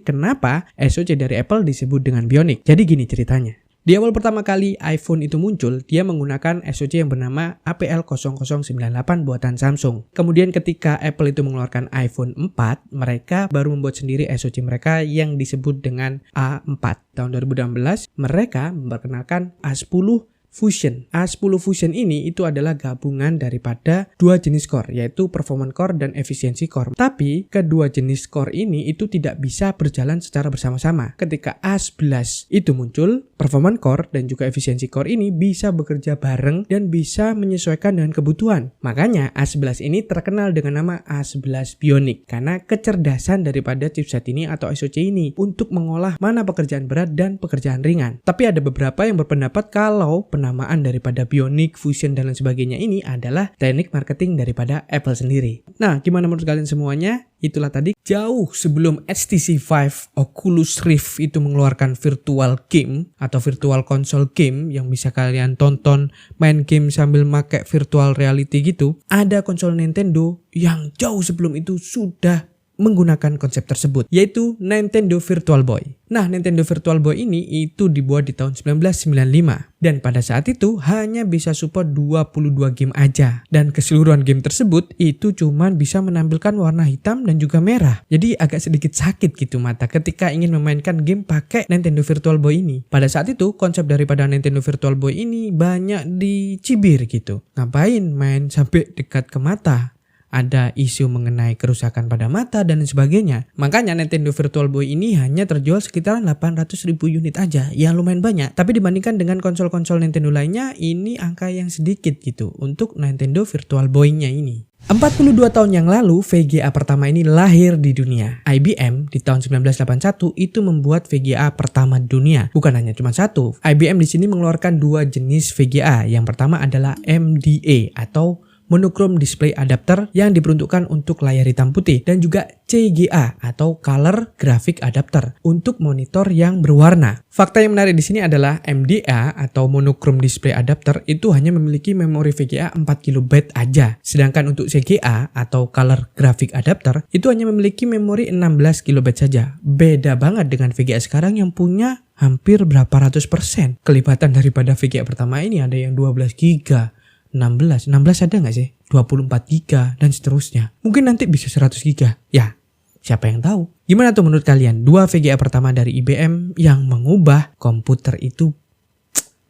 Kenapa SoC dari Apple disebut dengan Bionic? Jadi gini ceritanya. Di awal pertama kali iPhone itu muncul, dia menggunakan SoC yang bernama APL0098 buatan Samsung. Kemudian ketika Apple itu mengeluarkan iPhone 4, mereka baru membuat sendiri SoC mereka yang disebut dengan A4. Tahun 2016, mereka memperkenalkan A10 Fusion. A10 Fusion ini itu adalah gabungan daripada dua jenis core, yaitu performance core dan efisiensi core. Tapi kedua jenis core ini itu tidak bisa berjalan secara bersama-sama. Ketika A11 itu muncul, performance core dan juga efisiensi core ini bisa bekerja bareng dan bisa menyesuaikan dengan kebutuhan. Makanya A11 ini terkenal dengan nama A11 Bionic karena kecerdasan daripada chipset ini atau SoC ini untuk mengolah mana pekerjaan berat dan pekerjaan ringan. Tapi ada beberapa yang berpendapat kalau penamaan daripada Bionic, Fusion, dan lain sebagainya ini adalah teknik marketing daripada Apple sendiri. Nah, gimana menurut kalian semuanya? Itulah tadi jauh sebelum HTC Vive Oculus Rift itu mengeluarkan virtual game atau virtual console game yang bisa kalian tonton main game sambil pakai virtual reality gitu. Ada konsol Nintendo yang jauh sebelum itu sudah menggunakan konsep tersebut, yaitu Nintendo Virtual Boy. Nah, Nintendo Virtual Boy ini itu dibuat di tahun 1995 dan pada saat itu hanya bisa support 22 game aja dan keseluruhan game tersebut itu cuman bisa menampilkan warna hitam dan juga merah. Jadi agak sedikit sakit gitu mata ketika ingin memainkan game pakai Nintendo Virtual Boy ini. Pada saat itu konsep daripada Nintendo Virtual Boy ini banyak dicibir gitu. Ngapain main sampai dekat ke mata? Ada isu mengenai kerusakan pada mata dan sebagainya. Makanya Nintendo Virtual Boy ini hanya terjual sekitar 800.000 unit aja. Ya lumayan banyak. Tapi dibandingkan dengan konsol-konsol Nintendo lainnya, ini angka yang sedikit gitu untuk Nintendo Virtual Boy-nya ini. 42 tahun yang lalu, VGA pertama ini lahir di dunia. IBM di tahun 1981 itu membuat VGA pertama di dunia. Bukan hanya cuma satu. IBM di sini mengeluarkan dua jenis VGA. Yang pertama adalah MDA atau Monochrome Display Adapter yang diperuntukkan untuk layar hitam putih dan juga CGA atau Color Graphic Adapter untuk monitor yang berwarna. Fakta yang menarik di sini adalah MDA atau Monochrome Display Adapter itu hanya memiliki memori VGA 4 KB aja. Sedangkan untuk CGA atau Color Graphic Adapter itu hanya memiliki memori 16 KB saja. Beda banget dengan VGA sekarang yang punya hampir berapa ratus %. Kelipatan daripada VGA pertama ini ada yang 12 GB. 16 ada nggak sih? 24 GB dan seterusnya. Mungkin nanti bisa 100 GB. Ya, siapa yang tahu? Gimana tuh menurut kalian? Dua VGA pertama dari IBM yang mengubah komputer itu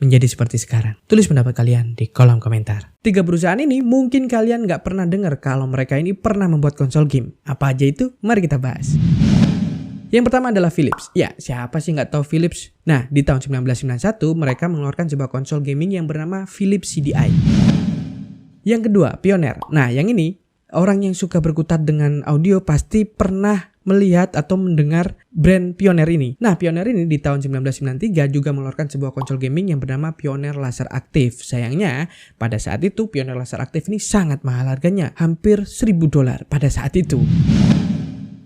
menjadi seperti sekarang. Tulis pendapat kalian di kolom komentar. Tiga perusahaan ini mungkin kalian nggak pernah dengar kalau mereka ini pernah membuat konsol game. Apa aja itu? Mari kita bahas. Yang pertama adalah Philips. Ya, siapa sih nggak tahu Philips? Nah, di tahun 1991 mereka mengeluarkan sebuah konsol gaming yang bernama Philips CDI. Yang kedua, Pioneer. Nah, yang ini orang yang suka berkutat dengan audio pasti pernah melihat atau mendengar brand Pioneer ini. Nah, Pioneer ini di tahun 1993 juga mengeluarkan sebuah konsol gaming yang bernama Pioneer Laser Active. Sayangnya, pada saat itu Pioneer Laser Active ini sangat mahal harganya, hampir $1.000 pada saat itu.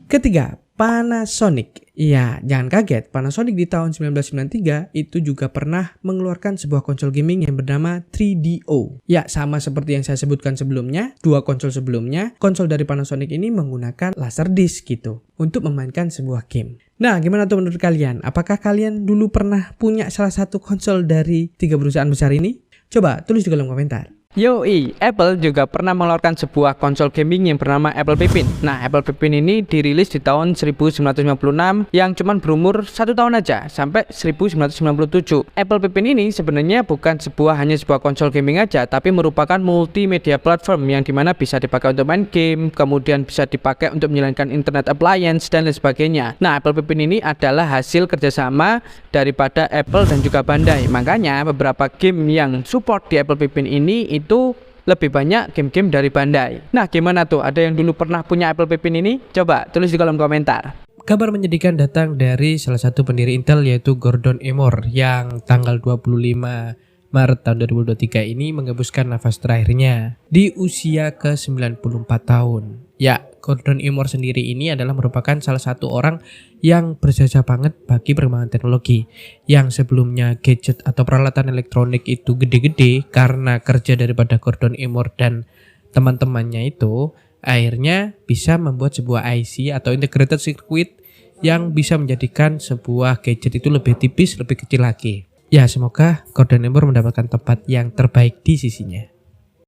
Ketiga, Panasonic. Ya, jangan kaget, Panasonic di tahun 1993 itu juga pernah mengeluarkan sebuah konsol gaming yang bernama 3DO. Ya, sama seperti yang saya sebutkan sebelumnya, dua konsol sebelumnya, konsol dari Panasonic ini menggunakan Laserdisc gitu untuk memainkan sebuah game. Nah, gimana tuh menurut kalian? Apakah kalian dulu pernah punya salah satu konsol dari tiga perusahaan besar ini? Coba tulis di kolom komentar. Yoi, Apple juga pernah mengeluarkan sebuah konsol gaming yang bernama Apple Pippin. Nah, Apple Pippin ini dirilis di tahun 1956 yang cuman berumur 1 tahun aja, sampai 1997. Apple Pippin ini sebenarnya bukan hanya sebuah konsol gaming aja, tapi merupakan multimedia platform yang dimana bisa dipakai untuk main game, kemudian bisa dipakai untuk menjalankan internet appliance dan lain sebagainya. Nah, Apple Pippin ini adalah hasil kerjasama daripada Apple dan juga Bandai. Makanya beberapa game yang support di Apple Pippin ini itu lebih banyak game-game dari Bandai. Nah, gimana tuh? Ada yang dulu pernah punya Apple Pippin ini? Coba tulis di kolom komentar. Kabar menyedihkan datang dari salah satu pendiri Intel yaitu Gordon Moore yang tanggal 25 Maret tahun 2023 ini mengembuskan nafas terakhirnya di usia ke-94 tahun. Ya, Gordon Moore sendiri ini adalah merupakan salah satu orang yang berjasa banget bagi perkembangan teknologi. Yang sebelumnya gadget atau peralatan elektronik itu gede-gede karena kerja daripada Gordon Moore dan teman-temannya itu, akhirnya bisa membuat sebuah IC atau integrated circuit yang bisa menjadikan sebuah gadget itu lebih tipis, lebih kecil lagi. Ya, semoga Golden Emperor mendapatkan tempat yang terbaik di sisinya.